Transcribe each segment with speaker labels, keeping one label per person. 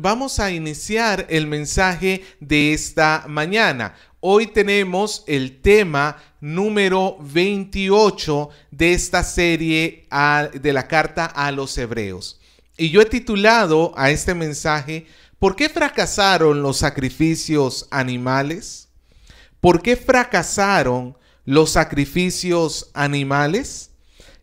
Speaker 1: vamos a iniciar el mensaje de esta mañana. Hoy tenemos el tema número 28 de esta serie de la carta a los Hebreos. Y yo he titulado a este mensaje, ¿por qué fracasaron los sacrificios animales? ¿Por qué fracasaron los sacrificios animales?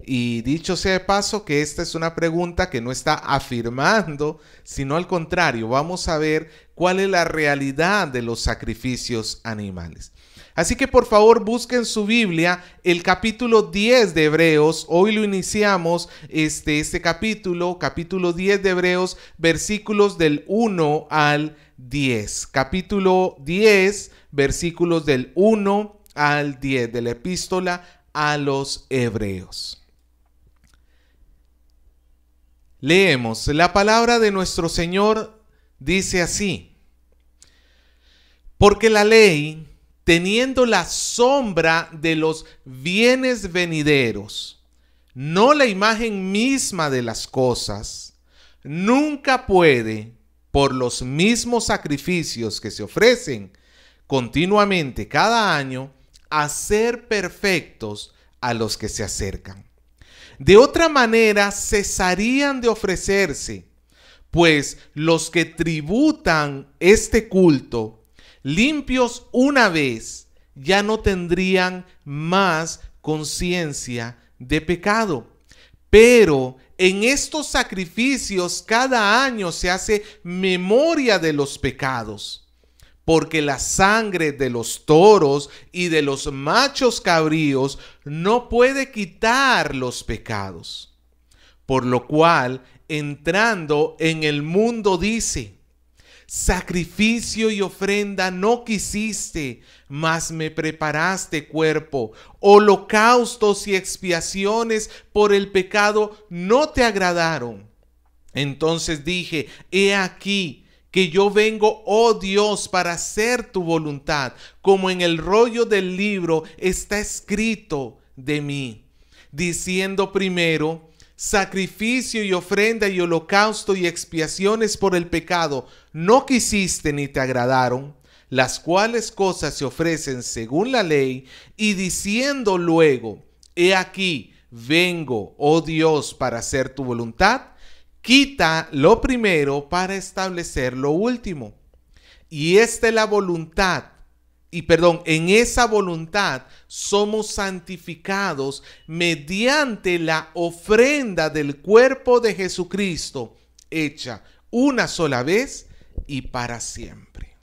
Speaker 1: Y dicho sea de paso que esta es una pregunta que no está afirmando, sino al contrario, vamos a ver cuál es la realidad de los sacrificios animales. Así que por favor busquen su Biblia, el capítulo 10 de Hebreos. Hoy lo iniciamos, este capítulo 10 de Hebreos, versículos del 1 al 10. Capítulo 10, versículos del 1 al 10 de la epístola a los Hebreos. Leemos, la palabra de nuestro Señor dice así: porque la ley, teniendo la sombra de los bienes venideros, no la imagen misma de las cosas, nunca puede, por los mismos sacrificios que se ofrecen continuamente cada año, hacer perfectos a los que se acercan. De otra manera cesarían de ofrecerse, pues los que tributan este culto, limpios una vez, ya no tendrían más conciencia de pecado. Pero en estos sacrificios cada año se hace memoria de los pecados, porque la sangre de los toros y de los machos cabríos no puede quitar los pecados. Por lo cual, entrando en el mundo dice: sacrificio y ofrenda no quisiste, mas me preparaste cuerpo. Holocaustos y expiaciones por el pecado no te agradaron. Entonces dije: he aquí que yo vengo, oh Dios, para hacer tu voluntad, como en el rollo del libro está escrito de mí, diciendo primero: sacrificio y ofrenda y holocausto y expiaciones por el pecado no quisiste ni te agradaron, las cuales cosas se ofrecen según la ley, y diciendo luego: he aquí, vengo, oh Dios, para hacer tu voluntad, quita lo primero para establecer lo último. Y esta es la voluntad, en esa voluntad somos santificados mediante la ofrenda del cuerpo de Jesucristo, hecha una sola vez y para siempre.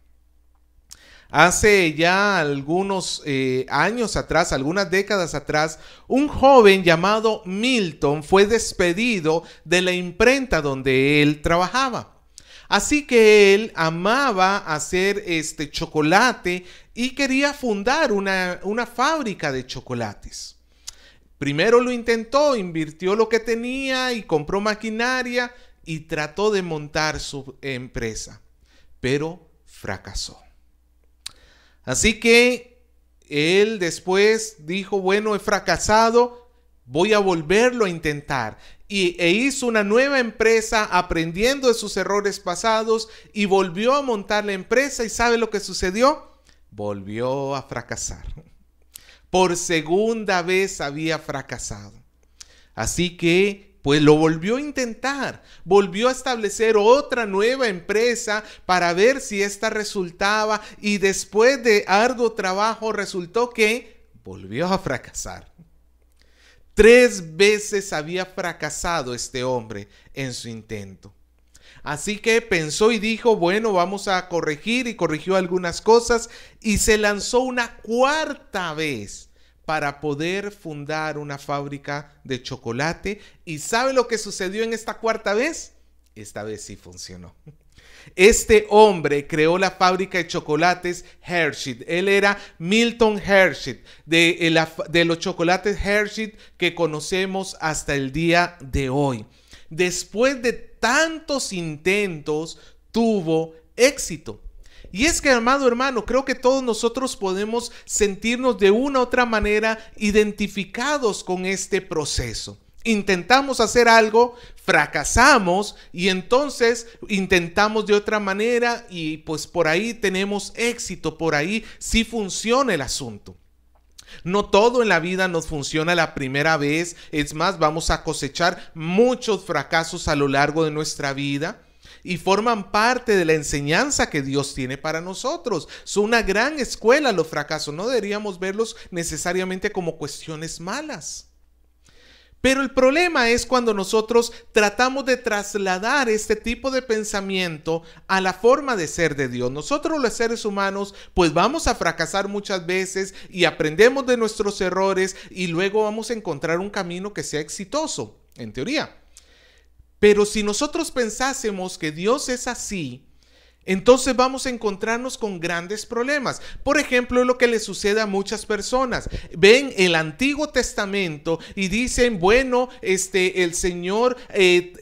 Speaker 1: Hace ya algunos años atrás, algunas décadas atrás, un joven llamado Milton fue despedido de la imprenta donde él trabajaba. Así que él amaba hacer chocolate y quería fundar una fábrica de chocolates. Primero lo intentó, invirtió lo que tenía y compró maquinaria y trató de montar su empresa, pero fracasó. Así que él después dijo: bueno, he fracasado, voy a volverlo a intentar. E hizo una nueva empresa aprendiendo de sus errores pasados y volvió a montar la empresa. ¿Y sabe lo que sucedió? Volvió a fracasar. Por segunda vez había fracasado. Así que pues lo volvió a intentar, volvió a establecer otra nueva empresa para ver si esta resultaba, y después de arduo trabajo resultó que volvió a fracasar. 3 veces había fracasado este hombre en su intento. Así que pensó y dijo: bueno, vamos a corregir, y corrigió algunas cosas y se lanzó una 4ª vez para poder fundar una fábrica de chocolate. ¿Y sabe lo que sucedió en esta 4ª vez? Esta vez sí funcionó. Este hombre creó la fábrica de chocolates Hershey. Él era Milton Hershey, de los chocolates Hershey que conocemos hasta el día de hoy. Después de tantos intentos, tuvo éxito. Y es que, amado hermano, creo que todos nosotros podemos sentirnos de una u otra manera identificados con este proceso. Intentamos hacer algo, fracasamos y entonces intentamos de otra manera y pues por ahí tenemos éxito, por ahí sí funciona el asunto. No todo en la vida nos funciona la primera vez, es más, vamos a cosechar muchos fracasos a lo largo de nuestra vida y forman parte de la enseñanza que Dios tiene para nosotros. Son una gran escuela los fracasos, no deberíamos verlos necesariamente como cuestiones malas. Pero el problema es cuando nosotros tratamos de trasladar este tipo de pensamiento a la forma de ser de Dios. Nosotros los seres humanos pues vamos a fracasar muchas veces y aprendemos de nuestros errores y luego vamos a encontrar un camino que sea exitoso, en teoría. Pero si nosotros pensásemos que Dios es así, entonces vamos a encontrarnos con grandes problemas. Por ejemplo, lo que le sucede a muchas personas. Ven el Antiguo Testamento y dicen, bueno, el Señor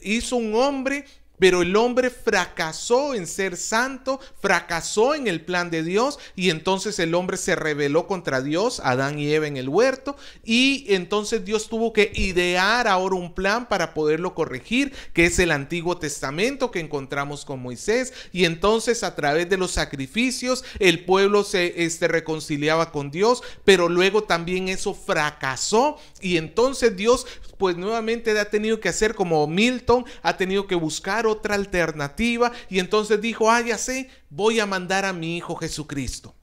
Speaker 1: hizo un hombre, pero el hombre fracasó en ser santo, fracasó en el plan de Dios y entonces el hombre se rebeló contra Dios, Adán y Eva en el huerto, y entonces Dios tuvo que idear ahora un plan para poderlo corregir, que es el Antiguo Testamento que encontramos con Moisés, y entonces a través de los sacrificios el pueblo se reconciliaba con Dios, pero luego también eso fracasó y entonces Dios pues nuevamente ha tenido que hacer como Milton, ha tenido que buscar otra alternativa y entonces dijo, ya sé, voy a mandar a mi Hijo Jesucristo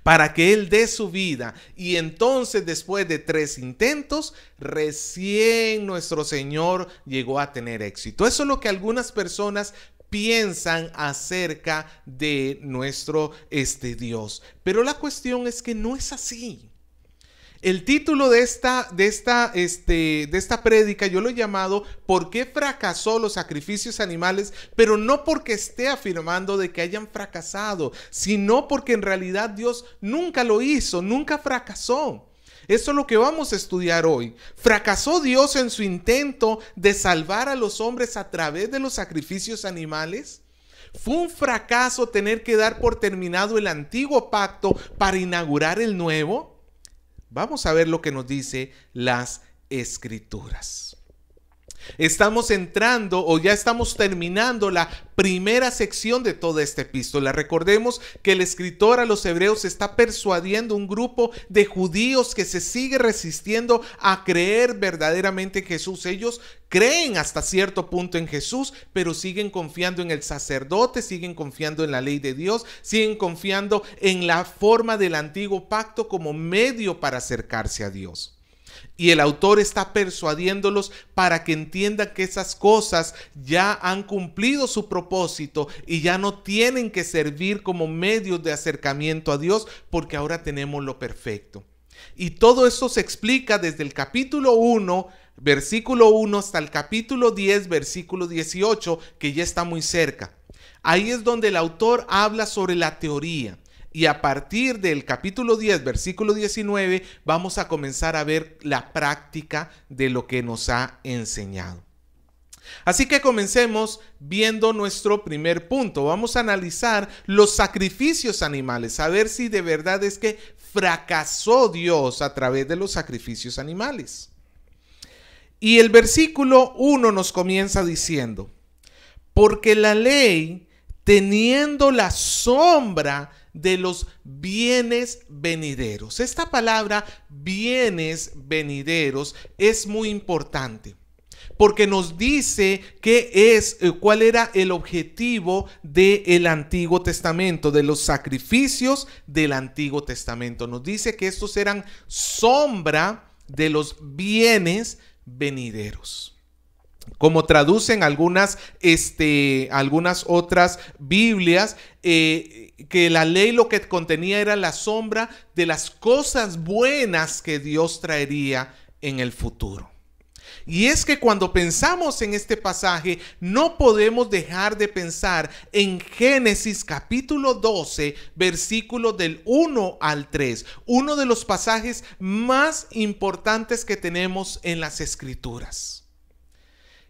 Speaker 1: para que Él dé su vida. Y entonces después de 3 intentos, recién nuestro Señor llegó a tener éxito. Eso es lo que algunas personas piensan acerca de nuestro Dios. Pero la cuestión es que no es así. El título de esta prédica yo lo he llamado ¿Por qué fracasó los sacrificios animales? Pero no porque esté afirmando de que hayan fracasado, sino porque en realidad Dios nunca lo hizo, nunca fracasó. Eso es lo que vamos a estudiar hoy. ¿Fracasó Dios en su intento de salvar a los hombres a través de los sacrificios animales? ¿Fue un fracaso tener que dar por terminado el antiguo pacto para inaugurar el nuevo? Vamos a ver lo que nos dice las Escrituras. Estamos entrando o ya estamos terminando la primera sección de toda esta epístola. Recordemos que el escritor a los hebreos está persuadiendo un grupo de judíos que se sigue resistiendo a creer verdaderamente en Jesús. Ellos creen hasta cierto punto en Jesús, pero siguen confiando en el sacerdote, siguen confiando en la ley de Dios, siguen confiando en la forma del antiguo pacto como medio para acercarse a Dios. Y el autor está persuadiéndolos para que entiendan que esas cosas ya han cumplido su propósito y ya no tienen que servir como medios de acercamiento a Dios porque ahora tenemos lo perfecto. Y todo esto se explica desde el capítulo 1, versículo 1 hasta el capítulo 10, versículo 18, que ya está muy cerca. Ahí es donde el autor habla sobre la teoría. Y a partir del capítulo 10, versículo 19, vamos a comenzar a ver la práctica de lo que nos ha enseñado. Así que comencemos viendo nuestro primer punto. Vamos a analizar los sacrificios animales, a ver si de verdad es que fracasó Dios a través de los sacrificios animales. Y el versículo 1 nos comienza diciendo, porque la ley, teniendo la sombra de los bienes venideros. Esta palabra bienes venideros es muy importante porque nos dice cuál era el objetivo del Antiguo Testamento, de los sacrificios del Antiguo Testamento. Nos dice que estos eran sombra de los bienes venideros. Como traducen algunas otras Biblias, que la ley lo que contenía era la sombra de las cosas buenas que Dios traería en el futuro. Y es que cuando pensamos en este pasaje, no podemos dejar de pensar en Génesis capítulo 12, versículos del 1 al 3, uno de los pasajes más importantes que tenemos en las Escrituras.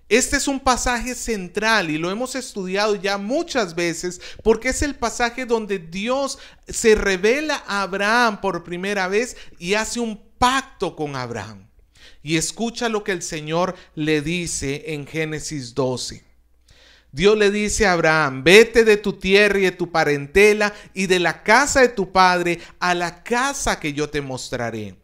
Speaker 1: Este es un pasaje central y lo hemos estudiado ya muchas veces porque es el pasaje donde Dios se revela a Abraham por primera vez y hace un pacto con Abraham. Y escucha lo que el Señor le dice en Génesis 12. Dios le dice a Abraham: vete de tu tierra y de tu parentela y de la casa de tu padre a la casa que yo te mostraré.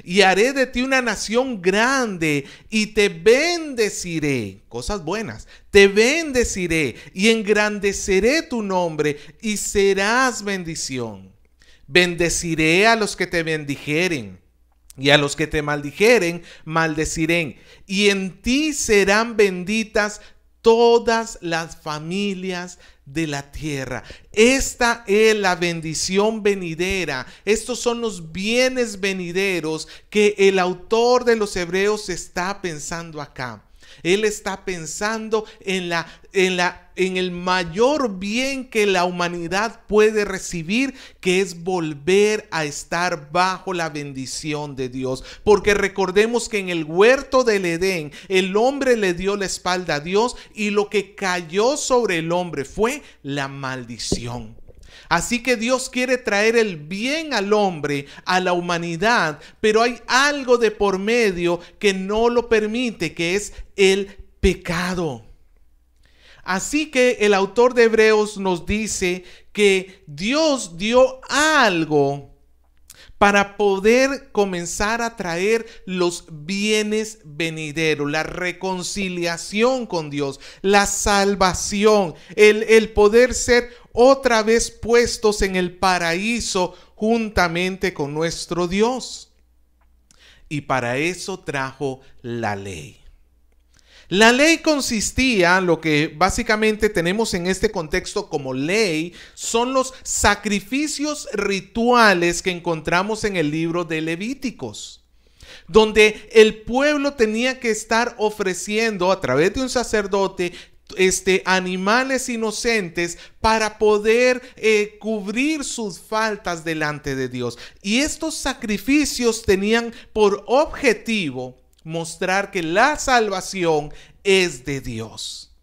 Speaker 1: Y haré de ti una nación grande y te bendeciré. Cosas buenas. Te bendeciré y engrandeceré tu nombre y serás bendición. Bendeciré a los que te bendijeren y a los que te maldijeren, maldeciré. Y en ti serán benditas todas las familias de la tierra. Esta es la bendición venidera. Estos son los bienes venideros que el autor de los Hebreos está pensando acá. Él está pensando en el mayor bien que la humanidad puede recibir, que es volver a estar bajo la bendición de Dios. Porque recordemos que en el huerto del Edén, el hombre le dio la espalda a Dios y lo que cayó sobre el hombre fue la maldición. Así que Dios quiere traer el bien al hombre, a la humanidad, pero hay algo de por medio que no lo permite, que es el pecado. Así que el autor de Hebreos nos dice que Dios dio algo para poder comenzar a traer los bienes venideros, la reconciliación con Dios, la salvación, el poder ser otra vez puestos en el paraíso juntamente con nuestro Dios. Y para eso trajo la ley. La ley consistía, lo que básicamente tenemos en este contexto como ley, son los sacrificios rituales que encontramos en el libro de Levíticos, donde el pueblo tenía que estar ofreciendo a través de un sacerdote animales inocentes para poder cubrir sus faltas delante de Dios. Y estos sacrificios tenían por objetivo mostrar que la salvación es de Dios.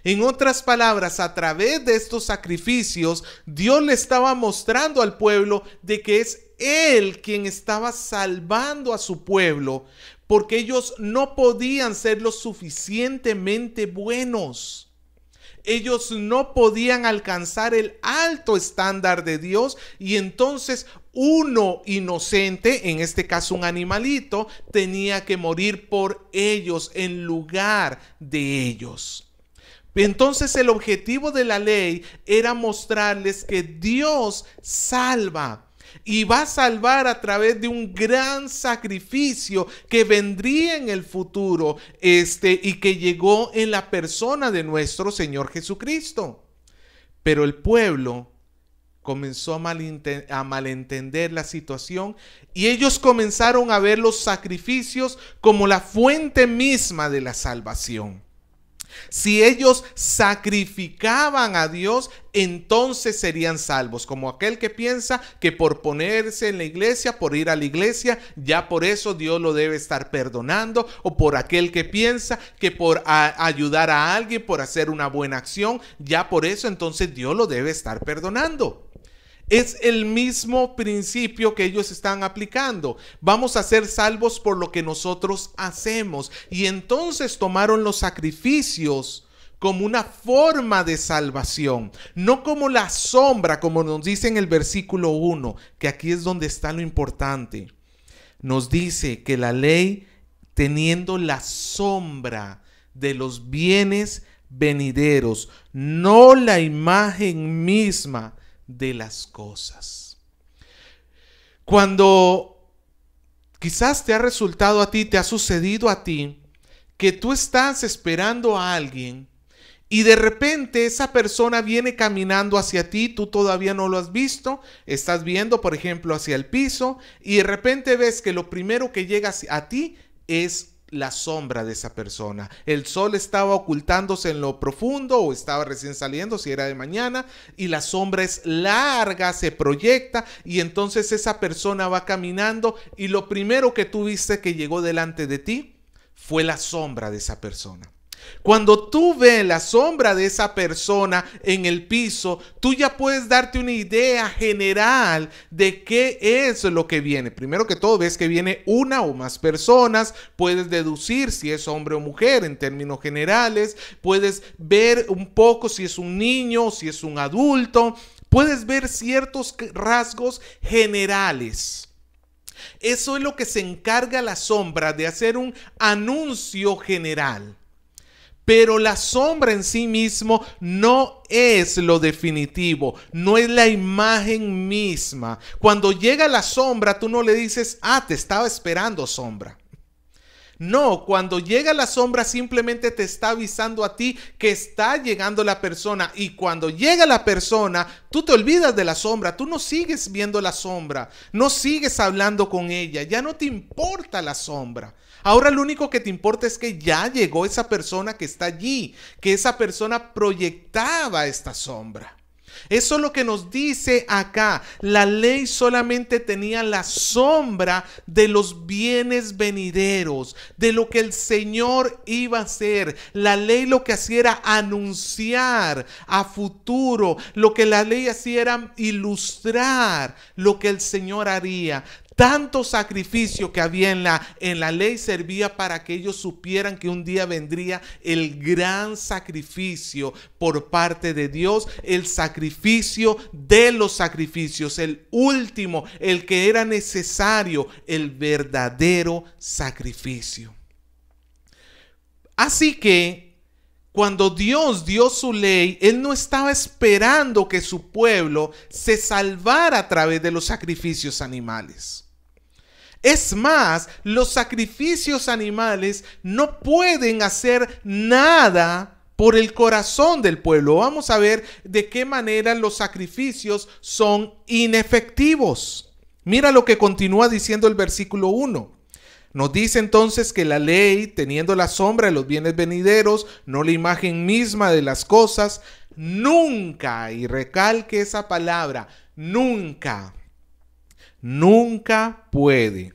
Speaker 1: En otras palabras, a través de estos sacrificios, Dios le estaba mostrando al pueblo de que es Él quien estaba salvando a su pueblo, porque ellos no podían ser lo suficientemente buenos. Ellos no podían alcanzar el alto estándar de Dios, y entonces uno inocente, en este caso un animalito, tenía que morir por ellos en lugar de ellos. Entonces el objetivo de la ley era mostrarles que Dios salva. Y va a salvar a través de un gran sacrificio que vendría en el futuro, y que llegó en la persona de nuestro Señor Jesucristo. Pero el pueblo comenzó a malentender la situación, y ellos comenzaron a ver los sacrificios como la fuente misma de la salvación. Si ellos sacrificaban a Dios, entonces serían salvos, como aquel que piensa que por ponerse en la iglesia, por ir a la iglesia, ya por eso Dios lo debe estar perdonando, o por aquel que piensa que por ayudar a alguien, por hacer una buena acción, ya por eso entonces Dios lo debe estar perdonando. Es el mismo principio que ellos están aplicando. Vamos a ser salvos por lo que nosotros hacemos. Y entonces tomaron los sacrificios como una forma de salvación, no como la sombra, como nos dice en el versículo 1, que aquí es donde está lo importante. Nos dice que la ley, teniendo la sombra de los bienes venideros, no la imagen misma de las cosas. Cuando quizás te ha resultado a ti, te ha sucedido a ti, que tú estás esperando a alguien y de repente esa persona viene caminando hacia ti, tú todavía no lo has visto, estás viendo, por ejemplo, hacia el piso, y de repente ves que lo primero que llega a ti es la sombra de esa persona. El sol estaba ocultándose en lo profundo, o estaba recién saliendo si era de mañana, y la sombra es larga, se proyecta, y entonces esa persona va caminando, y lo primero que tú viste que llegó delante de ti fue la sombra de esa persona. Cuando tú ves la sombra de esa persona en el piso, tú ya puedes darte una idea general de qué es lo que viene. Primero que todo, ves que viene una o más personas, puedes deducir si es hombre o mujer en términos generales, puedes ver un poco si es un niño o si es un adulto, puedes ver ciertos rasgos generales. Eso es lo que se encarga la sombra, de hacer un anuncio general. Pero la sombra en sí mismo no es lo definitivo, no es la imagen misma. Cuando llega la sombra, tú no le dices, te estaba esperando, sombra. No, cuando llega la sombra simplemente te está avisando a ti que está llegando la persona, y cuando llega la persona, tú te olvidas de la sombra, tú no sigues viendo la sombra, no sigues hablando con ella, ya no te importa la sombra. Ahora lo único que te importa es que ya llegó esa persona que está allí, que esa persona proyectaba esta sombra. Eso es lo que nos dice acá. La ley solamente tenía la sombra de los bienes venideros, de lo que el Señor iba a hacer. La ley lo que hacía era anunciar a futuro. Lo que la ley hacía era ilustrar lo que el Señor haría. Tanto sacrificio que había en la ley servía para que ellos supieran que un día vendría el gran sacrificio por parte de Dios, el sacrificio de los sacrificios, el último, el que era necesario, el verdadero sacrificio. Así que cuando Dios dio su ley, Él no estaba esperando que su pueblo se salvara a través de los sacrificios animales. Es más, los sacrificios animales no pueden hacer nada por el corazón del pueblo. Vamos a ver de qué manera los sacrificios son inefectivos. Mira lo que continúa diciendo el versículo 1. Nos dice entonces que la ley, teniendo la sombra de los bienes venideros, no la imagen misma de las cosas, nunca, y recalque esa palabra, nunca puede,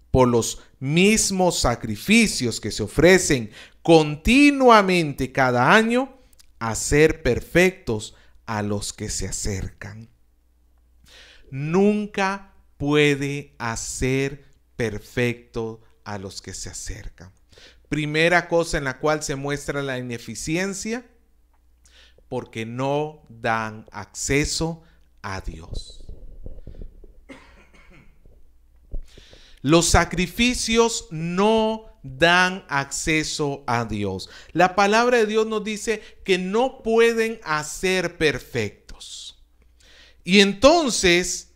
Speaker 1: por los mismos sacrificios que se ofrecen continuamente cada año, hacer perfectos a los que se acercan. Nunca puede hacer perfecto a los que se acercan. Primera cosa en la cual se muestra la ineficiencia, porque no dan acceso a Dios. Los sacrificios no dan acceso a Dios. La palabra de Dios nos dice que no pueden hacer perfectos. Y entonces,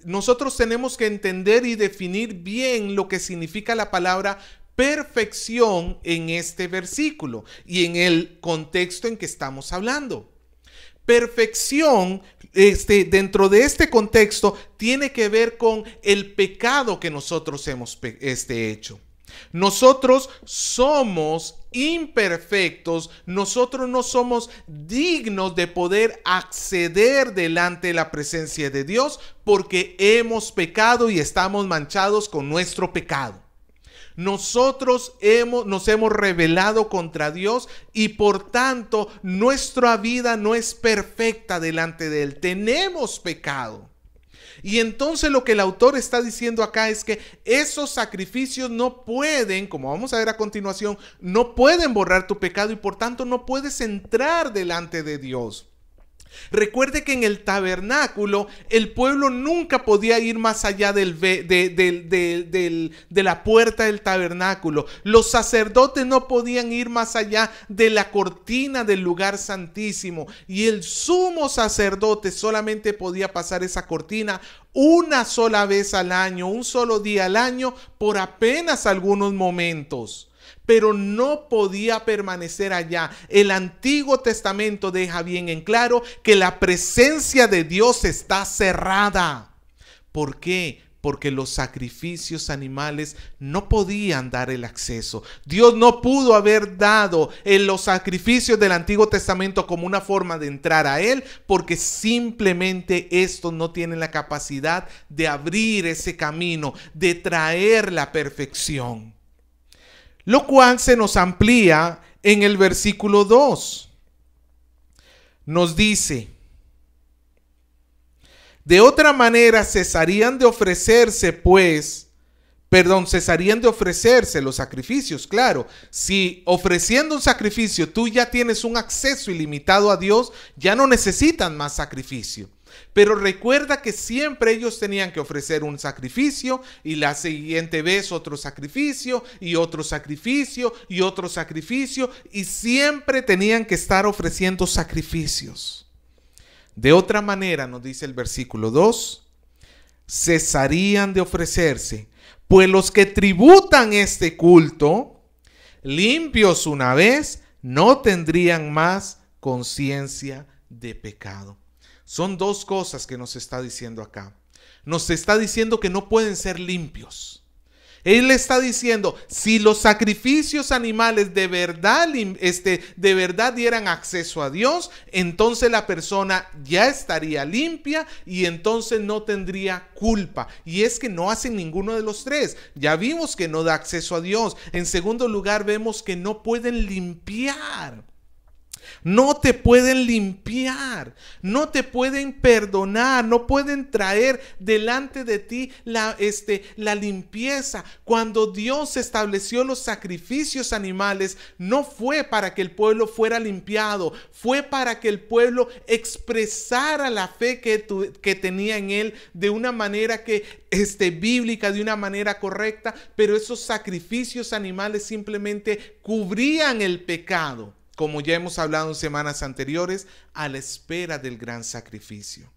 Speaker 1: nosotros tenemos que entender y definir bien lo que significa la palabra perfección en este versículo y en el contexto en que estamos hablando. Perfección, dentro de este contexto, tiene que ver con el pecado que nosotros hemos hecho. Nosotros somos imperfectos, nosotros no somos dignos de poder acceder delante de la presencia de Dios porque hemos pecado y estamos manchados con nuestro pecado. Nosotros nos hemos rebelado contra Dios y por tanto nuestra vida no es perfecta delante de Él. Tenemos pecado. Y entonces lo que el autor está diciendo acá es que esos sacrificios no pueden, como vamos a ver a continuación, no pueden borrar tu pecado y por tanto no puedes entrar delante de Dios. Recuerde que en el tabernáculo el pueblo nunca podía ir más allá de la puerta del tabernáculo. Los sacerdotes no podían ir más allá de la cortina del lugar santísimo. Y el sumo sacerdote solamente podía pasar esa cortina una sola vez al año, un solo día al año, por apenas algunos momentos. Pero no podía permanecer allá. El Antiguo Testamento deja bien en claro que la presencia de Dios está cerrada. ¿Por qué? Porque los sacrificios animales no podían dar el acceso. Dios no pudo haber dado en los sacrificios del Antiguo Testamento como una forma de entrar a Él, porque simplemente estos no tienen la capacidad de abrir ese camino, de traer la perfección. lo cual se nos amplía en el versículo 2. Nos dice: de otra manera cesarían de ofrecerse los sacrificios. Claro, si ofreciendo un sacrificio tú ya tienes un acceso ilimitado a Dios, ya no necesitan más sacrificio. Pero recuerda que siempre ellos tenían que ofrecer un sacrificio y la siguiente vez otro sacrificio y otro sacrificio y otro sacrificio, y siempre tenían que estar ofreciendo sacrificios. De otra manera, nos dice el versículo 2, cesarían de ofrecerse, pues los que tributan este culto, limpios una vez, no tendrían más conciencia de pecado. Son dos cosas que nos está diciendo acá. Nos está diciendo que no pueden ser limpios. Él está diciendo, si los sacrificios animales de verdad dieran acceso a Dios, entonces la persona ya estaría limpia y entonces no tendría culpa. Y es que no hacen ninguno de los tres. Ya vimos que no da acceso a Dios. En segundo lugar, vemos que no pueden limpiar. No te pueden limpiar, no te pueden perdonar, no pueden traer delante de ti la limpieza. Cuando Dios estableció los sacrificios animales, no fue para que el pueblo fuera limpiado, fue para que el pueblo expresara la fe que tenía en él de una manera bíblica, de una manera correcta, pero esos sacrificios animales simplemente cubrían el pecado, como ya hemos hablado en semanas anteriores, a la espera del gran sacrificio.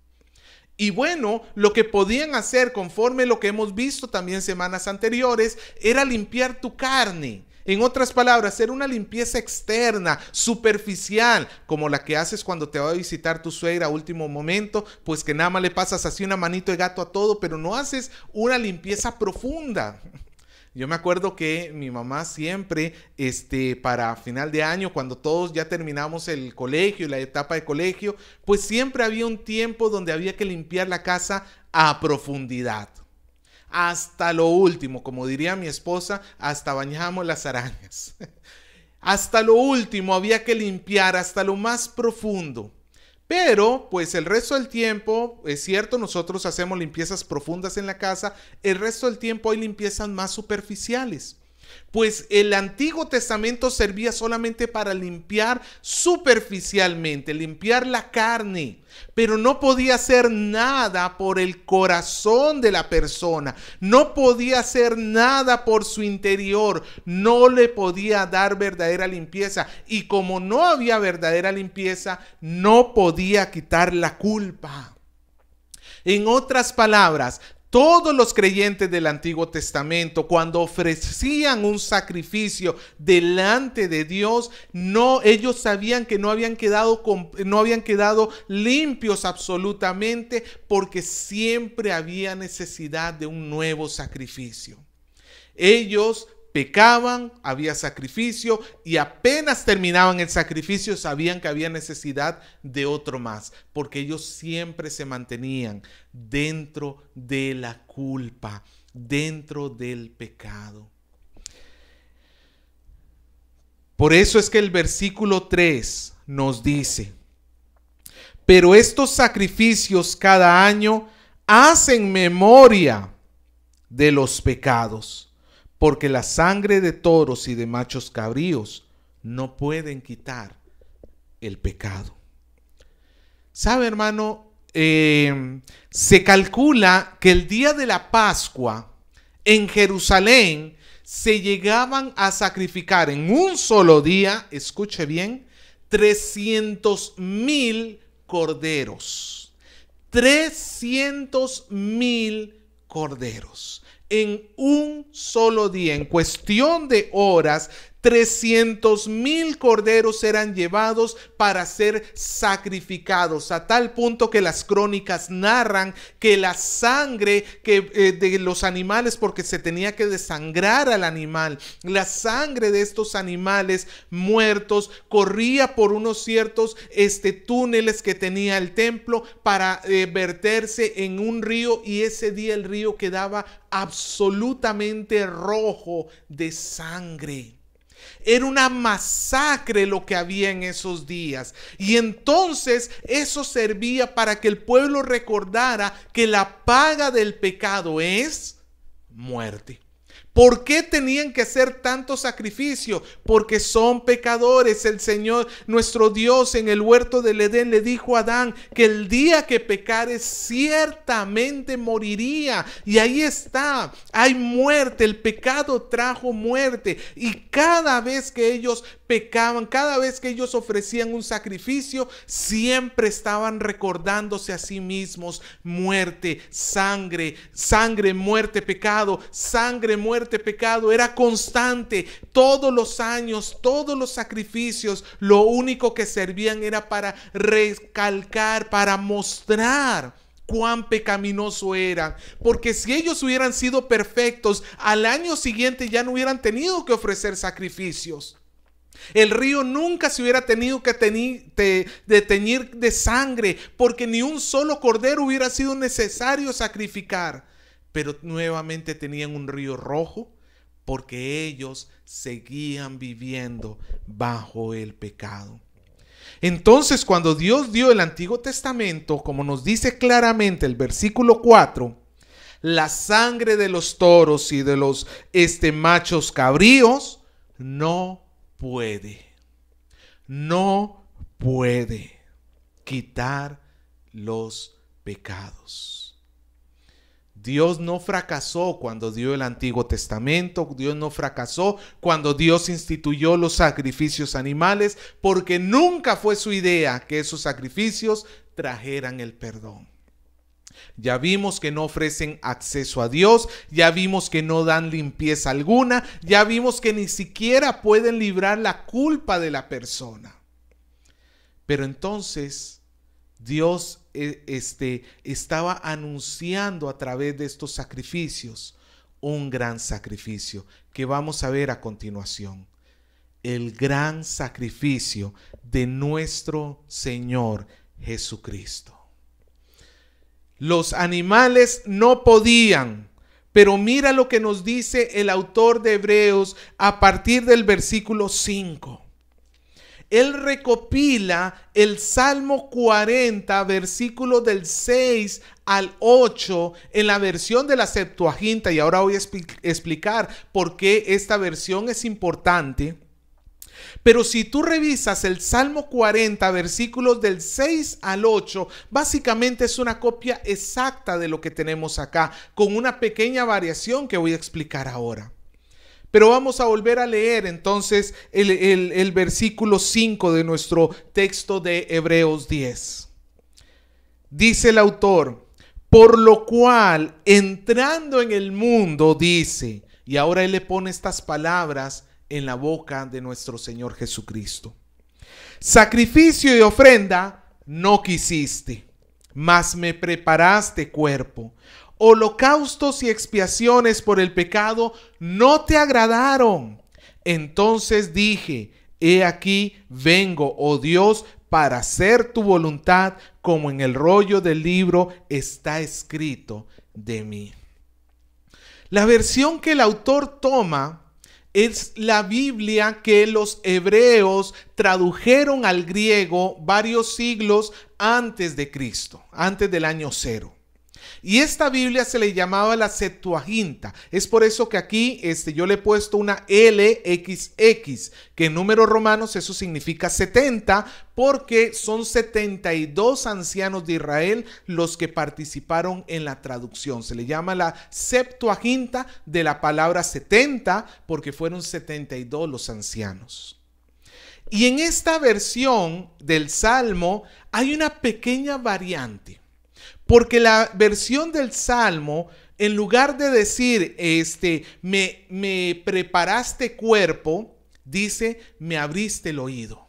Speaker 1: Y bueno, lo que podían hacer, conforme lo que hemos visto también semanas anteriores, era limpiar tu carne. En otras palabras, hacer una limpieza externa, superficial, como la que haces cuando te va a visitar tu suegra a último momento, pues que nada más le pasas así una manito de gato a todo, pero no haces una limpieza profunda. Yo me acuerdo que mi mamá siempre, para final de año, cuando todos ya terminamos el colegio, la etapa de colegio, pues siempre había un tiempo donde había que limpiar la casa a profundidad. Hasta lo último, como diría mi esposa, hasta bañamos las arañas. Hasta lo último había que limpiar, hasta lo más profundo. Pero, pues el resto del tiempo, es cierto, nosotros hacemos limpiezas profundas en la casa, el resto del tiempo hay limpiezas más superficiales. Pues el Antiguo Testamento servía solamente para limpiar superficialmente, limpiar la carne, pero no podía hacer nada por el corazón de la persona, no podía hacer nada por su interior, no le podía dar verdadera limpieza, y como no había verdadera limpieza, no podía quitar la culpa. En otras palabras, todos los creyentes del Antiguo Testamento, cuando ofrecían un sacrificio delante de Dios, ellos sabían que no habían quedado limpios absolutamente, porque siempre había necesidad de un nuevo sacrificio. Ellos pecaban, había sacrificio, y apenas terminaban el sacrificio sabían que había necesidad de otro más, porque ellos siempre se mantenían dentro de la culpa, dentro del pecado. Por eso es que el versículo 3 nos dice: pero estos sacrificios cada año hacen memoria de los pecados, porque la sangre de toros y de machos cabríos no pueden quitar el pecado. ¿Sabe, hermano? Se calcula que el día de la Pascua en Jerusalén se llegaban a sacrificar en un solo día, escuche bien, 300,000 corderos. 300,000 corderos. En un solo día, en cuestión de horas, 300,000 corderos eran llevados para ser sacrificados, a tal punto que las crónicas narran que la sangre de los animales, porque se tenía que desangrar al animal, la sangre de estos animales muertos corría por unos ciertos túneles que tenía el templo para verterse en un río, y ese día el río quedaba absolutamente rojo de sangre. Era una masacre lo que había en esos días. Y entonces eso servía para que el pueblo recordara que la paga del pecado es muerte. ¿Por qué tenían que hacer tanto sacrificio? Porque son pecadores. El Señor, nuestro Dios, en el huerto del Edén le dijo a Adán que el día que pecare ciertamente moriría. Y ahí está, hay muerte. El pecado trajo muerte. Y cada vez que ellos pecaban, cada vez que ellos ofrecían un sacrificio, siempre estaban recordándose a sí mismos: muerte, sangre, sangre, muerte, pecado, sangre, muerte, pecado. Era constante. Todos los años, todos los sacrificios, lo único que servían era para recalcar, para mostrar cuán pecaminoso eran. Porque si ellos hubieran sido perfectos, al año siguiente ya no hubieran tenido que ofrecer sacrificios. El río nunca se hubiera tenido que teñir de sangre, porque ni un solo cordero hubiera sido necesario sacrificar. Pero nuevamente tenían un río rojo, porque ellos seguían viviendo bajo el pecado. Entonces, cuando Dios dio el Antiguo Testamento, como nos dice claramente el versículo 4, la sangre de los toros y de los machos cabríos no puede quitar los pecados. Dios no fracasó cuando dio el Antiguo Testamento. Dios no fracasó cuando Dios instituyó los sacrificios animales, porque nunca fue su idea que esos sacrificios trajeran el perdón. Ya vimos que no ofrecen acceso a Dios, ya vimos que no dan limpieza alguna, ya vimos que ni siquiera pueden librar la culpa de la persona. Pero entonces Dios estaba anunciando a través de estos sacrificios un gran sacrificio que vamos a ver a continuación. El gran sacrificio de nuestro Señor Jesucristo. Los animales no podían, pero mira lo que nos dice el autor de Hebreos a partir del versículo 5. Él recopila el Salmo 40, versículos del 6 al 8 en la versión de la Septuaginta. Y ahora voy a explicar por qué esta versión es importante. Pero si tú revisas el Salmo 40, versículos del 6 al 8, básicamente es una copia exacta de lo que tenemos acá, con una pequeña variación que voy a explicar ahora. Pero vamos a volver a leer entonces el versículo 5 de nuestro texto de Hebreos 10. Dice el autor: por lo cual, entrando en el mundo, dice, y ahora él le pone estas palabras en la boca de nuestro Señor Jesucristo: sacrificio y ofrenda no quisiste, mas me preparaste cuerpo. Holocaustos y expiaciones por el pecado no te agradaron. Entonces dije: he aquí vengo, oh Dios, para hacer tu voluntad, como en el rollo del libro está escrito de mí. La versión que el autor toma es la Biblia que los hebreos tradujeron al griego varios siglos antes de Cristo, antes del año 0. Y esta Biblia se le llamaba la Septuaginta. Es por eso que aquí yo le he puesto una LXX, que en números romanos eso significa 70, porque son 72 ancianos de Israel los que participaron en la traducción. Se le llama la Septuaginta de la palabra 70, porque fueron 72 los ancianos. Y en esta versión del Salmo hay una pequeña variante. Porque la versión del Salmo, en lugar de decir, me preparaste cuerpo, dice, me abriste el oído.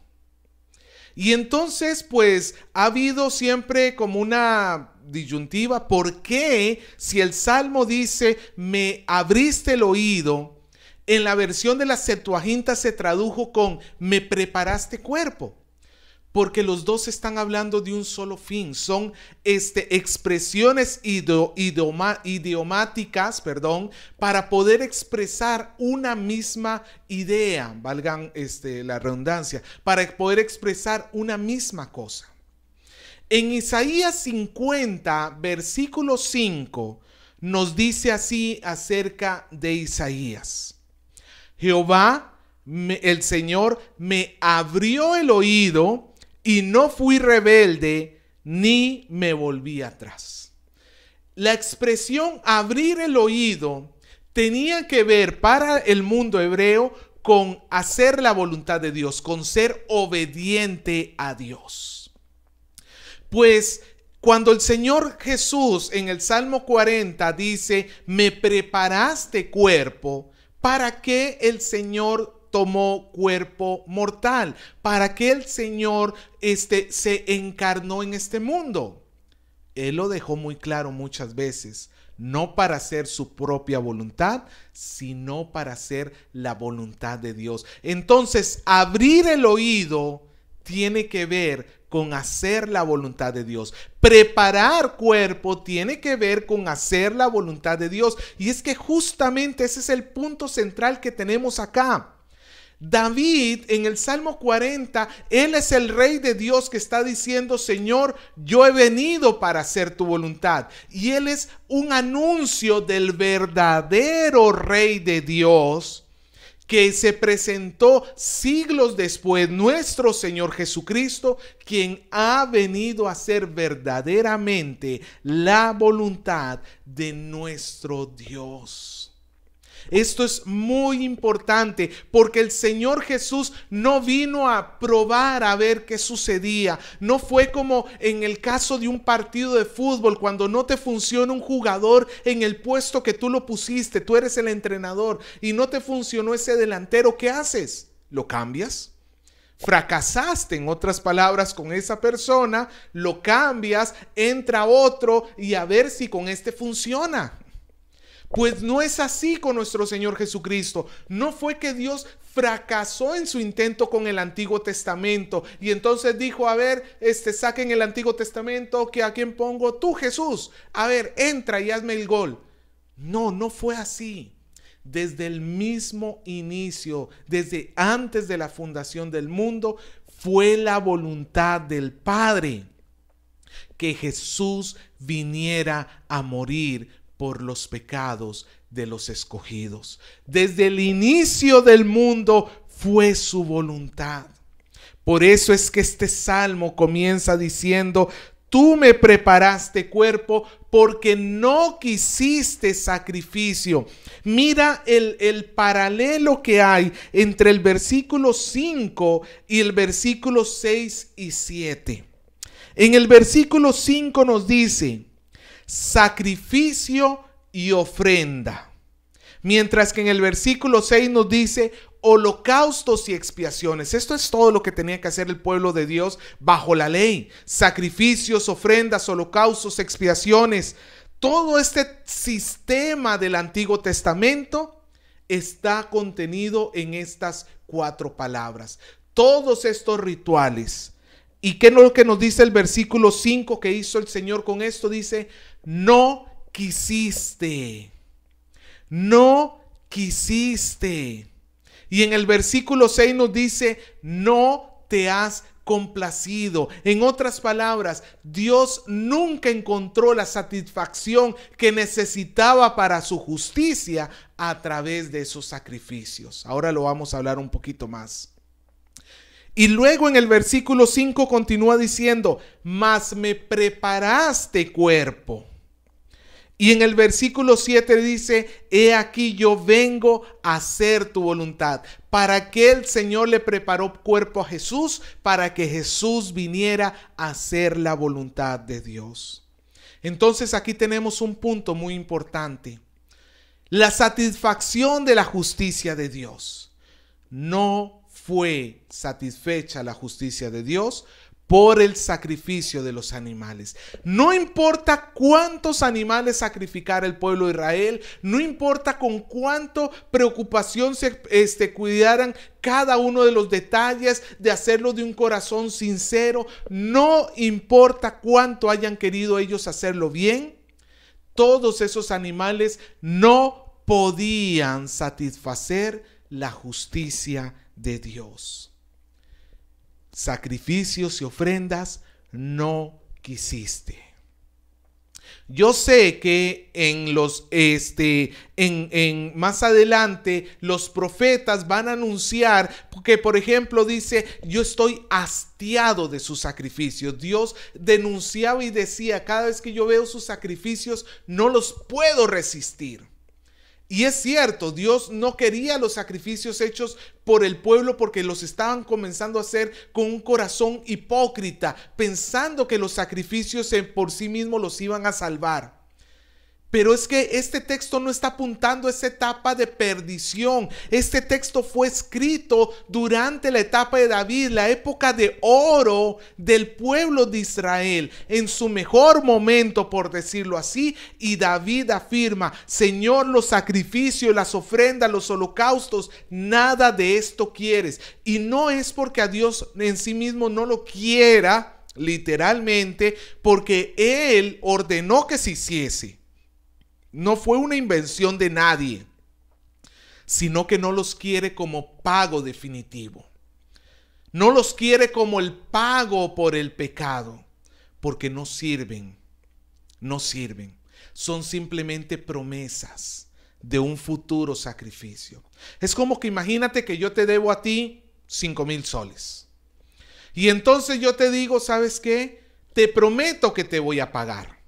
Speaker 1: Y entonces, pues, ha habido siempre como una disyuntiva. ¿Por qué si el Salmo dice, me abriste el oído, en la versión de la Septuaginta se tradujo con, me preparaste cuerpo? Porque los dos están hablando de un solo fin. Son expresiones idiomáticas, para poder expresar una misma idea, valgan la redundancia, para poder expresar una misma cosa. En Isaías 50, versículo 5, nos dice así acerca de Isaías. Jehová, el Señor, me abrió el oído y no fui rebelde ni me volví atrás. La expresión abrir el oído tenía que ver para el mundo hebreo con hacer la voluntad de Dios, con ser obediente a Dios. Pues cuando el Señor Jesús en el Salmo 40 dice, me preparaste cuerpo, ¿para qué el Señor tomó cuerpo mortal? ¿Para qué el Señor se encarnó en este mundo? Él lo dejó muy claro muchas veces, no para hacer su propia voluntad, sino para hacer la voluntad de Dios. Entonces, abrir el oído tiene que ver con hacer la voluntad de Dios. Preparar cuerpo tiene que ver con hacer la voluntad de Dios. Y es que justamente ese es el punto central que tenemos acá. David en el Salmo 40, él es el rey de Dios que está diciendo, Señor, yo he venido para hacer tu voluntad. Y él es un anuncio del verdadero rey de Dios que se presentó siglos después, nuestro Señor Jesucristo, quien ha venido a hacer verdaderamente la voluntad de nuestro Dios. Esto es muy importante porque el Señor Jesús no vino a probar a ver qué sucedía. No fue como en el caso de un partido de fútbol, cuando no te funciona un jugador en el puesto que tú lo pusiste, tú eres el entrenador y no te funcionó ese delantero, ¿qué haces? ¿Lo cambias? Fracasaste, en otras palabras, con esa persona, lo cambias, entra otro y a ver si con este funciona. Pues no es así con nuestro Señor Jesucristo. No fue que Dios fracasó en su intento con el Antiguo Testamento y entonces dijo, a ver, saquen el Antiguo Testamento, que a quién pongo, tú Jesús, a ver, entra y hazme el gol. No fue así. Desde el mismo inicio, desde antes de la fundación del mundo, fue la voluntad del Padre que Jesús viniera a morir por los pecados de los escogidos. Desde el inicio del mundo fue su voluntad. Por eso es que este salmo comienza diciendo, tú me preparaste cuerpo porque no quisiste sacrificio. Mira el paralelo que hay entre el versículo 5 y el versículo 6 y 7. En el versículo 5 nos dice, sacrificio y ofrenda. Mientras que en el versículo 6 nos dice holocaustos y expiaciones. Esto es todo lo que tenía que hacer el pueblo de Dios bajo la ley. Sacrificios, ofrendas, holocaustos, expiaciones. Todo este sistema del Antiguo Testamento está contenido en estas 4 palabras. Todos estos rituales. ¿Y qué es lo que nos dice el versículo 5 que hizo el Señor con esto? Dice, no quisiste. No quisiste. Y en el versículo 6 nos dice, no te has complacido. En otras palabras, Dios nunca encontró la satisfacción que necesitaba para su justicia a través de esos sacrificios. Ahora lo vamos a hablar un poquito más. Y luego en el versículo 5 continúa diciendo, mas me preparaste cuerpo. Y en el versículo 7 dice, he aquí yo vengo a hacer tu voluntad. ¿Para qué el Señor le preparó cuerpo a Jesús? Para que Jesús viniera a hacer la voluntad de Dios. Entonces aquí tenemos un punto muy importante. La satisfacción de la justicia de Dios. No fue satisfecha la justicia de Dios por el sacrificio de los animales. No importa cuántos animales sacrificara el pueblo de Israel, no importa con cuánto preocupación se cuidaran cada uno de los detalles, de hacerlo de un corazón sincero, no importa cuánto hayan querido ellos hacerlo bien, todos esos animales no podían satisfacer la justicia de Dios. Sacrificios y ofrendas no quisiste. Yo sé que más adelante los profetas van a anunciar que, por ejemplo, dice: yo estoy hastiado de sus sacrificios. Dios denunciaba y decía: cada vez que yo veo sus sacrificios no los puedo resistir. Y es cierto, Dios no quería los sacrificios hechos por el pueblo porque los estaban comenzando a hacer con un corazón hipócrita, pensando que los sacrificios por sí mismos los iban a salvar. Pero es que este texto no está apuntando a esa etapa de perdición. Este texto fue escrito durante la etapa de David, la época de oro del pueblo de Israel, en su mejor momento, por decirlo así. Y David afirma: Señor, los sacrificios, las ofrendas, los holocaustos, nada de esto quieres. Y no es porque a Dios en sí mismo no lo quiera, literalmente, porque Él ordenó que se hiciese. No fue una invención de nadie, sino que no los quiere como pago definitivo. No los quiere como el pago por el pecado, porque no sirven. Son simplemente promesas de un futuro sacrificio. Es como que imagínate que yo te debo a ti 5,000 soles. Y entonces yo te digo: ¿sabes qué? Te prometo que te voy a pagar.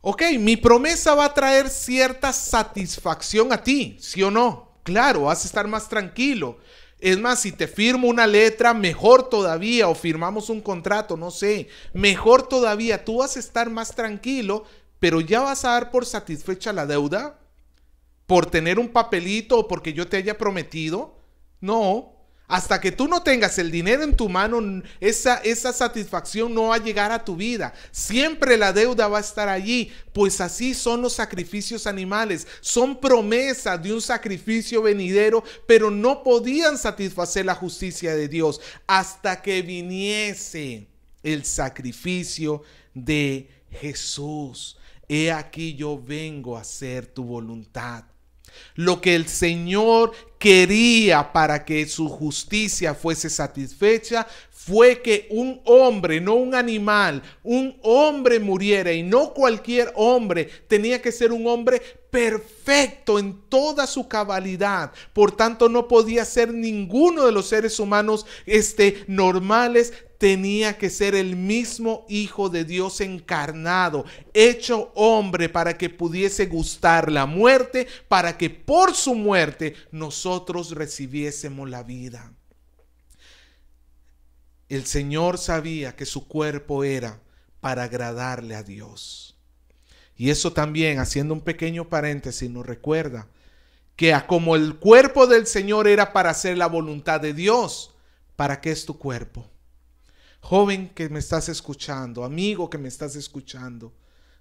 Speaker 1: Ok, mi promesa va a traer cierta satisfacción a ti, ¿sí o no? Claro, vas a estar más tranquilo. Es más, si te firmo una letra, mejor todavía, o firmamos un contrato, no sé, mejor todavía, tú vas a estar más tranquilo, pero ya vas a dar por satisfecha la deuda, por tener un papelito o porque yo te haya prometido. No. Hasta que tú no tengas el dinero en tu mano, esa satisfacción no va a llegar a tu vida. Siempre la deuda va a estar allí, pues así son los sacrificios animales. Son promesas de un sacrificio venidero, pero no podían satisfacer la justicia de Dios hasta que viniese el sacrificio de Jesús. He aquí yo vengo a hacer tu voluntad. Lo que el Señor quería para que su justicia fuese satisfecha fue que un hombre, no un animal, un hombre muriera, y no cualquier hombre. Tenía que ser un hombre perfecto en toda su cabalidad. Por tanto, no podía ser ninguno de los seres humanos normales. Tenía que ser el mismo Hijo de Dios encarnado, hecho hombre, para que pudiese gustar la muerte, para que por su muerte nosotros recibiésemos la vida. El Señor sabía que su cuerpo era para agradarle a Dios. Y eso también, haciendo un pequeño paréntesis, nos recuerda que como el cuerpo del Señor era para hacer la voluntad de Dios, ¿para qué es tu cuerpo? Joven que me estás escuchando, amigo que me estás escuchando,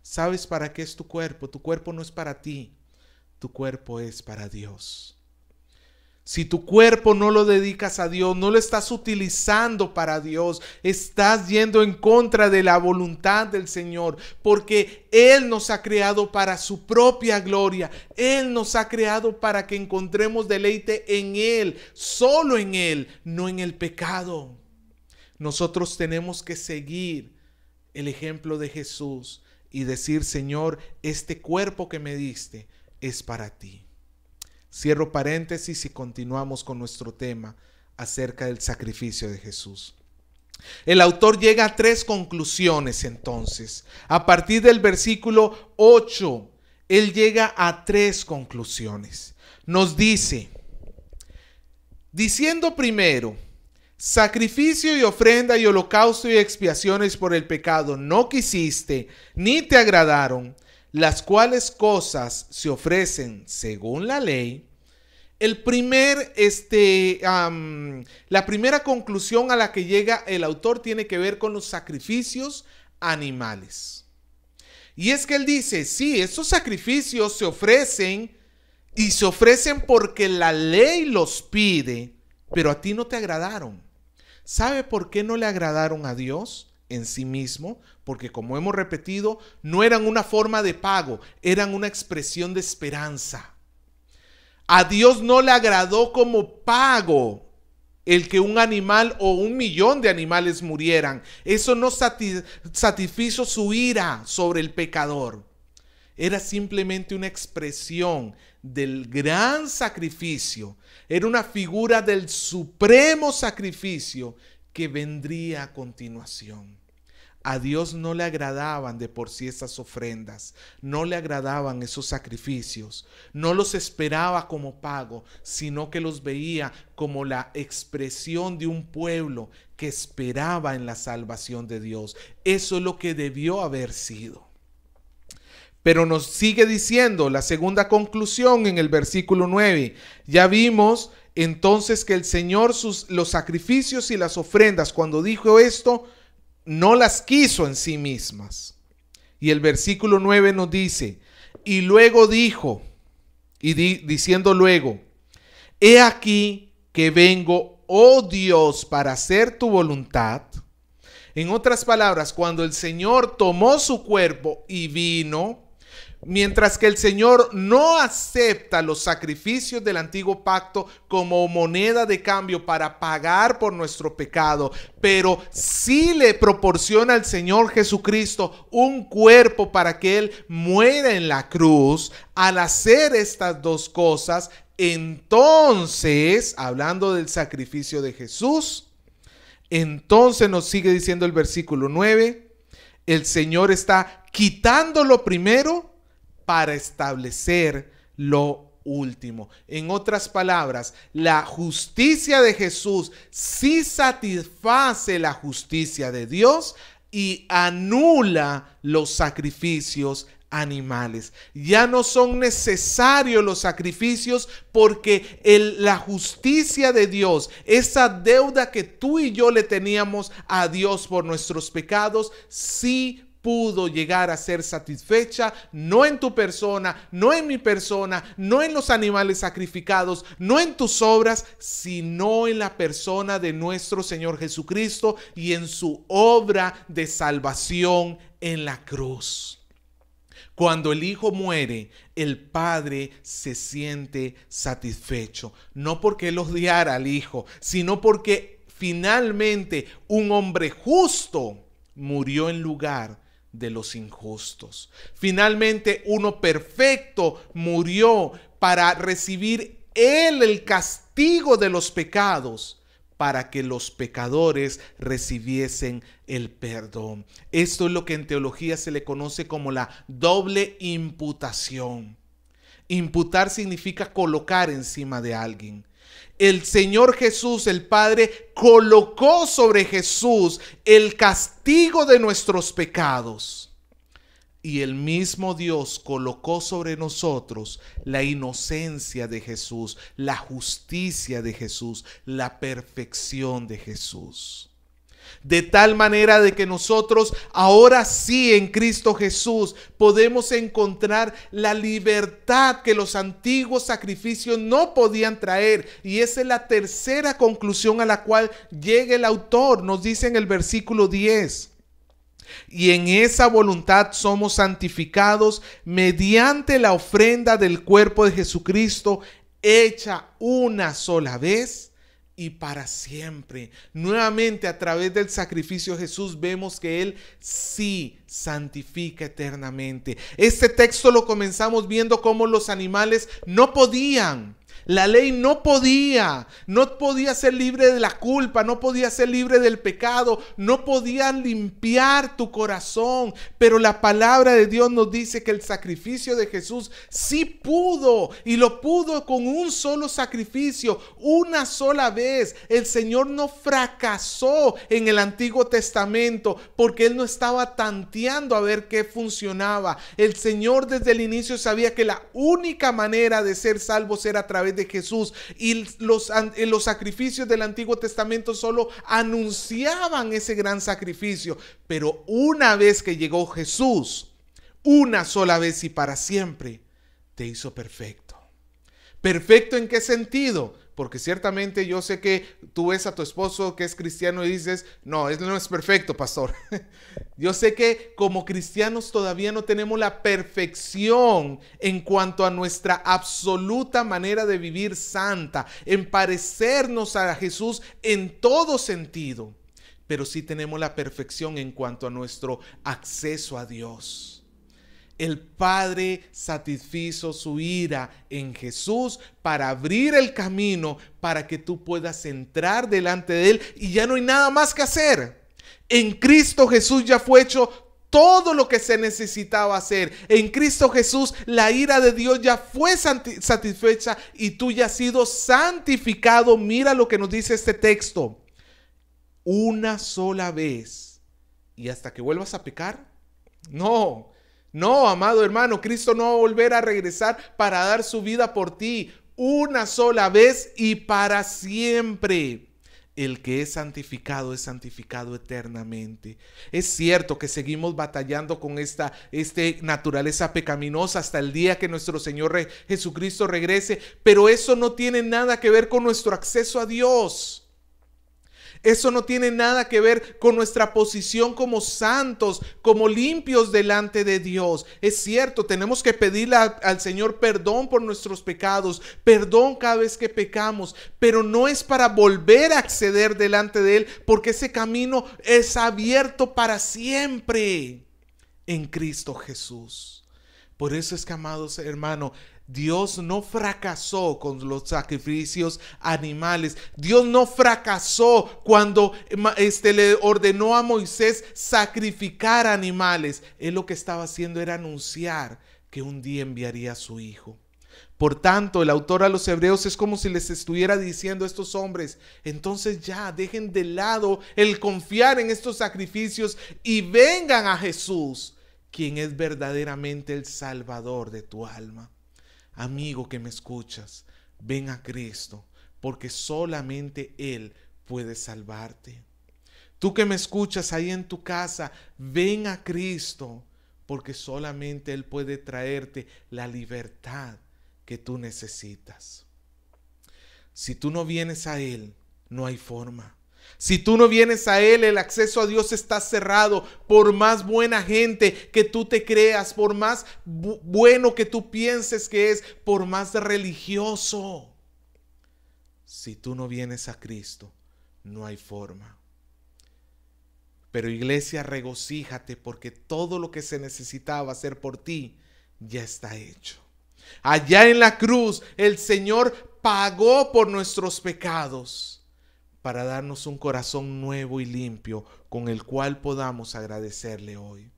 Speaker 1: ¿sabes para qué es tu cuerpo? Tu cuerpo no es para ti, tu cuerpo es para Dios. Si tu cuerpo no lo dedicas a Dios, no lo estás utilizando para Dios, estás yendo en contra de la voluntad del Señor, porque Él nos ha creado para su propia gloria. Él nos ha creado para que encontremos deleite en Él, solo en Él, no en el pecado. Nosotros tenemos que seguir el ejemplo de Jesús y decir: Señor, este cuerpo que me diste es para ti. Cierro paréntesis y continuamos con nuestro tema acerca del sacrificio de Jesús. El autor llega a 3 conclusiones entonces. A partir del versículo 8, él llega a 3 conclusiones. Nos dice, diciendo primero: sacrificio y ofrenda y holocausto y expiaciones por el pecado no quisiste, ni te agradaron, las cuales cosas se ofrecen según la ley, La primera conclusión a la que llega el autor tiene que ver con los sacrificios animales. Y es que él dice, sí, estos sacrificios se ofrecen y se ofrecen porque la ley los pide, pero a ti no te agradaron. ¿Sabe por qué no le agradaron a Dios en sí mismo? Porque, como hemos repetido, no eran una forma de pago, eran una expresión de esperanza. A Dios no le agradó como pago el que un animal o 1,000,000 de animales murieran. Eso no satisfizo su ira sobre el pecador. Era simplemente una expresión del gran sacrificio. Era una figura del supremo sacrificio que vendría a continuación. A Dios no le agradaban de por sí esas ofrendas, no le agradaban esos sacrificios, no los esperaba como pago, sino que los veía como la expresión de un pueblo que esperaba en la salvación de Dios. Eso es lo que debió haber sido. Pero nos sigue diciendo la segunda conclusión en el versículo 9. Ya vimos entonces que el Señor los sacrificios y las ofrendas, cuando dijo esto, no las quiso en sí mismas. Y el versículo 9 nos dice, y luego dijo, diciendo luego, he aquí que vengo, oh Dios, para hacer tu voluntad. En otras palabras, cuando el Señor tomó su cuerpo y vino, mientras que el Señor no acepta los sacrificios del antiguo pacto como moneda de cambio para pagar por nuestro pecado, pero sí le proporciona al Señor Jesucristo un cuerpo para que Él muera en la cruz. Al hacer estas dos cosas, entonces, hablando del sacrificio de Jesús, entonces nos sigue diciendo el versículo 9, el Señor está quitándolo primero para establecer lo último. En otras palabras, la justicia de Jesús sí satisface la justicia de Dios y anula los sacrificios animales. Ya no son necesarios los sacrificios porque la justicia de Dios, esa deuda que tú y yo le teníamos a Dios por nuestros pecados, sí pudo llegar a ser satisfecha, no en tu persona, no en mi persona, no en los animales sacrificados, no en tus obras, sino en la persona de nuestro Señor Jesucristo y en su obra de salvación en la cruz. Cuando el Hijo muere, el Padre se siente satisfecho, no porque Él odiara al Hijo, sino porque finalmente un hombre justo murió en lugar de los injustos. Finalmente uno perfecto murió para recibir Él el castigo de los pecados, para que los pecadores recibiesen el perdón. Esto es lo que en teología se le conoce como la doble imputación. Imputar significa colocar encima de alguien. El Señor Jesús, el Padre, colocó sobre Jesús el castigo de nuestros pecados. Y el mismo Dios colocó sobre nosotros la inocencia de Jesús, la justicia de Jesús, la perfección de Jesús. De tal manera de que nosotros ahora sí en Cristo Jesús podemos encontrar la libertad que los antiguos sacrificios no podían traer. Y esa es la tercera conclusión a la cual llega el autor. Nos dice en el versículo 10. Y en esa voluntad somos santificados mediante la ofrenda del cuerpo de Jesucristo, hecha una sola vez y para siempre. Nuevamente, a través del sacrificio de Jesús vemos que Él sí santifica eternamente. Este texto lo comenzamos viendo cómo los animales no podían. La ley no podía ser libre de la culpa, no podía ser libre del pecado, no podía limpiar tu corazón. Pero la palabra de Dios nos dice que el sacrificio de Jesús sí pudo, y lo pudo con un solo sacrificio, una sola vez. El Señor no fracasó en el Antiguo Testamento porque Él no estaba tanteando a ver qué funcionaba. El Señor desde el inicio sabía que la única manera de ser salvos era a través de de Jesús. Y los sacrificios del Antiguo Testamento solo anunciaban ese gran sacrificio. Pero una vez que llegó Jesús, una sola vez y para siempre, te hizo perfecto. ¿Perfecto en qué sentido? Porque ciertamente yo sé que tú ves a tu esposo que es cristiano y dices, no, él no es perfecto, pastor. Yo sé que como cristianos todavía no tenemos la perfección en cuanto a nuestra absoluta manera de vivir santa, en parecernos a Jesús en todo sentido. Pero sí tenemos la perfección en cuanto a nuestro acceso a Dios. El Padre satisfizo su ira en Jesús para abrir el camino para que tú puedas entrar delante de Él y ya no hay nada más que hacer. En Cristo Jesús ya fue hecho todo lo que se necesitaba hacer. En Cristo Jesús la ira de Dios ya fue satisfecha y tú ya has sido santificado. Mira lo que nos dice este texto. Una sola vez. ¿Y hasta que vuelvas a pecar? No, amado hermano, Cristo no va a volver a regresar para dar su vida por ti. Una sola vez y para siempre. El que es santificado eternamente. Es cierto que seguimos batallando con esta naturaleza pecaminosa hasta el día que nuestro Señor Jesucristo regrese, pero eso no tiene nada que ver con nuestro acceso a Dios. Eso no tiene nada que ver con nuestra posición como santos, como limpios delante de Dios. Es cierto, tenemos que pedirle al Señor perdón por nuestros pecados, perdón cada vez que pecamos, pero no es para volver a acceder delante de Él, porque ese camino es abierto para siempre en Cristo Jesús. Por eso es que, amados hermanos, Dios no fracasó con los sacrificios animales. Dios no fracasó cuando le ordenó a Moisés sacrificar animales. Él lo que estaba haciendo era anunciar que un día enviaría a su hijo. Por tanto, el autor a los hebreos es como si les estuviera diciendo a estos hombres, entonces ya dejen de lado el confiar en estos sacrificios y vengan a Jesús, quien es verdaderamente el Salvador de tu alma. Amigo que me escuchas, ven a Cristo, porque solamente Él puede salvarte. Tú que me escuchas ahí en tu casa, ven a Cristo, porque solamente Él puede traerte la libertad que tú necesitas. Si tú no vienes a Él, no hay forma. Si tú no vienes a Él, el acceso a Dios está cerrado. Por más buena gente que tú te creas, por más bueno que tú pienses que es, por más religioso. Si tú no vienes a Cristo, no hay forma. Pero iglesia, regocíjate porque todo lo que se necesitaba hacer por ti ya está hecho. Allá en la cruz, el Señor pagó por nuestros pecados, para darnos un corazón nuevo y limpio con el cual podamos agradecerle hoy.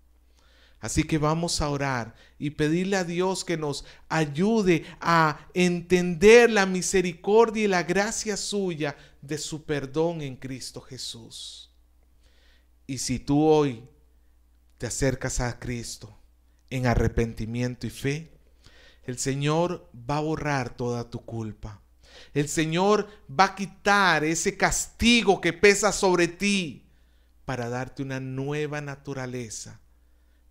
Speaker 1: Así que vamos a orar y pedirle a Dios que nos ayude a entender la misericordia y la gracia suya de su perdón en Cristo Jesús. Y si tú hoy te acercas a Cristo en arrepentimiento y fe, el Señor va a borrar toda tu culpa. El Señor va a quitar ese castigo que pesa sobre ti para darte una nueva naturaleza,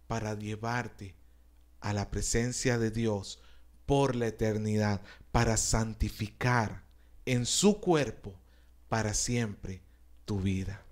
Speaker 1: para llevarte a la presencia de Dios por la eternidad, para santificar en su cuerpo para siempre tu vida.